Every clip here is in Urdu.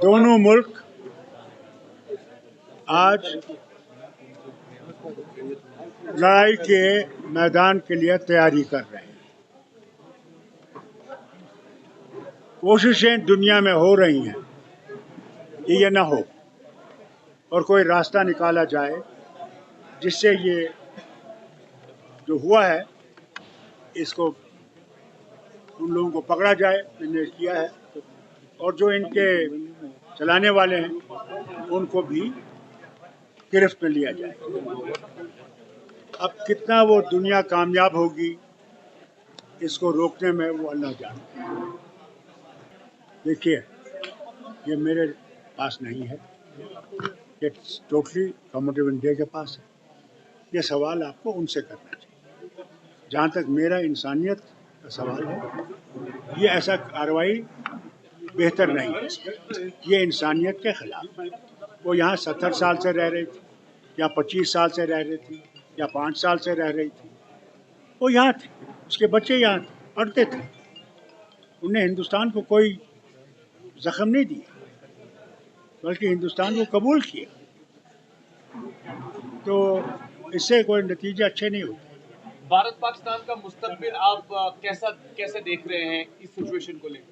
دونوں ملک آج لڑائی کے میدان کے لیے تیاری کر رہے ہیں. کوششیں دنیا میں ہو رہی ہیں کہ یہ نہ ہو اور کوئی راستہ نکالا جائے جس سے یہ جو ہوا ہے اس کو ان لوگوں کو پکڑا جائے. میں نے کیا ہے اور جو ان کے چلانے والے ہیں ان کو بھی گرفت میں لیا جائے. اب کتنا وہ دنیا کامیاب ہوگی اس کو روکنے میں وہ اللہ جانتا ہے. دیکھیے یہ میرے پاس نہیں ہے، یہ ٹوٹلی گورنمنٹ آف انڈیا کے پاس ہے. یہ سوال آپ کو ان سے کرنا چاہیے. جہاں تک میرا انسانیت کا سوال ہے یہ ایسا کارروائی بہتر نہیں ہے، یہ انسانیت کے خلاف ہے. وہ یہاں 70 سال سے رہ رہی تھی یا 25 سال سے رہ رہی تھی یا 5 سال سے رہ رہی تھی. وہ یہاں تھے، اس کے بچے یہاں تھے، پڑھتے تھے. انہیں ہندوستان کو کوئی زخم نہیں دیا بلکہ ہندوستان کو قبول کیا. تو اس سے کوئی نتیجہ اچھے نہیں ہوتے. بھارت پاکستان کا مستقبل آپ کیسے دیکھ رہے ہیں اس سچویشن کو لے کر؟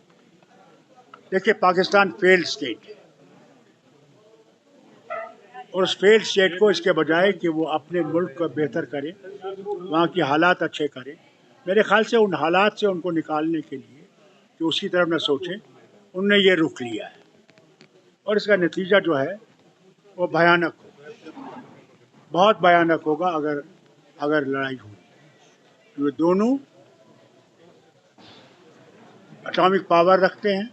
دیکھیے پاکستان فیلڈ اسٹیٹ ہے اور اس فیلڈ اسٹیٹ کو اس کے بجائے کہ وہ اپنے ملک کو بہتر کرے، وہاں کے حالات اچھے کرے، میرے خیال سے ان حالات سے ان کو نکالنے کے لیے کہ اس کی طرف نہ سوچیں، ان نے یہ رخ لیا ہے اور اس کا نتیجہ جو ہے وہ بھیانک ہوگا، بہت بھیانک ہوگا اگر لڑائی ہوئی. یہ دونوں اٹامک پاور رکھتے ہیں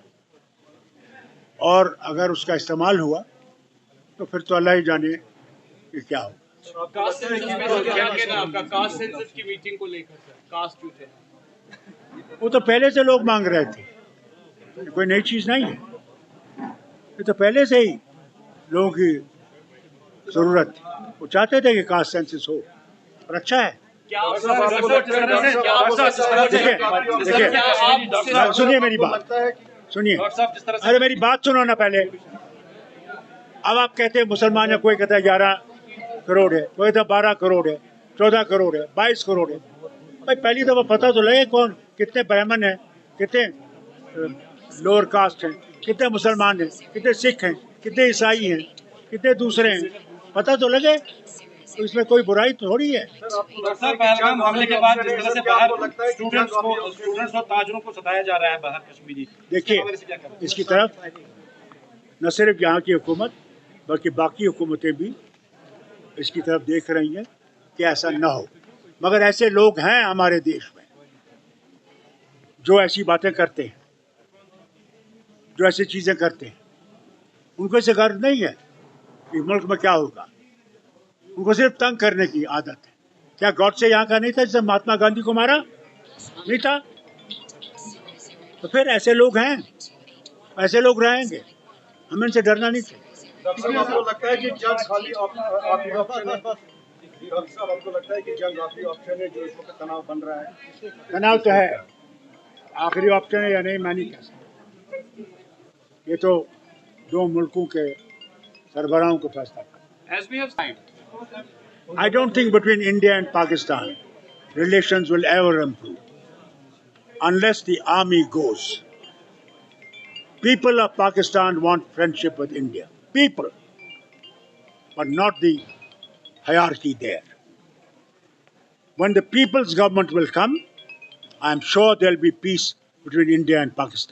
اور اگر اس کا استعمال ہوا تو پھر تو اللہ ہی جانے کہ کیا ہوگا. کاسٹ سینسس کی میٹنگ کو لے کر کاسٹ جو تھے وہ تو پہلے سے لوگ مانگ رہے تھے، کوئی نئی چیز نہیں ہے. یہ تو پہلے سے ہی لوگوں کی ضرورت تھی. وہ چاہتے تھے کہ کاسٹ سینسس ہو اور اچھا ہے. سنیے میری بات، سنیے، ارے میری بات سنو نا پہلے. اب آپ کہتے ہیں مسلمان ہے، کوئی کہتا ہے 11 کروڑ ہے، کوئی کہتا ہے 12 کروڑ ہے، 14 کروڑ ہے، 22 کروڑ ہے. بھائی پہلی دفعہ پتہ تو لگے کون کتنے برہمن ہیں، کتنے لوور کاسٹ ہیں، کتنے مسلمان ہیں، کتنے سکھ ہیں، کتنے عیسائی ہیں، کتنے دوسرے ہیں، پتہ تو لگے. تو اس میں کوئی برائی تھوڑی ہے. پہلگام حملے کے بعد جس طرح سے باہر اسٹوڈنٹس اور تاجروں کو ستایا جا رہا ہے باہر کشمیری، دیکھیے اس کی طرف نہ صرف یہاں کی حکومت بلکہ باقی حکومتیں بھی اس کی طرف دیکھ رہی ہیں کہ ایسا نہ ہو. مگر ایسے لوگ ہیں ہمارے دیش میں جو ایسی باتیں کرتے ہیں، جو ایسی چیزیں کرتے ہیں. ان کو اسے غرض نہیں ہے کہ ملک میں کیا ہوگا، ان کو صرف تنگ کرنے کی عادت ہے. کیا گاڈ سے یہاں کا نہیں تھا جس نے مہاتما گاندھی کو مارا؟ نہیں تھا. تو پھر ایسے لوگ ہیں، ایسے لوگ رہیں گے، ہمیں ان سے ڈرنا نہیں چاہیے. آپ کو لگتا ہے کہ جنگ خالی آخری آپشن ہے؟ ڈاکٹر صاحب آپ کو لگتا ہے کہ جنگ آخری آپشن ہے جو اس وقت تناؤ بن رہا ہے؟ تناؤ تو ہے، آخری آپشن ہے یا نہیں میں نہیں کہہ سکتا. یہ تو دو ملکوں کے سربراہوں کو فیصلہ کرنا. As we have signed. I don't think between India and Pakistan relations will ever improve unless the army goes. People of Pakistan want friendship with India. People, but not the hierarchy there. When the people's government will come, I'm sure there'll be peace between India and Pakistan.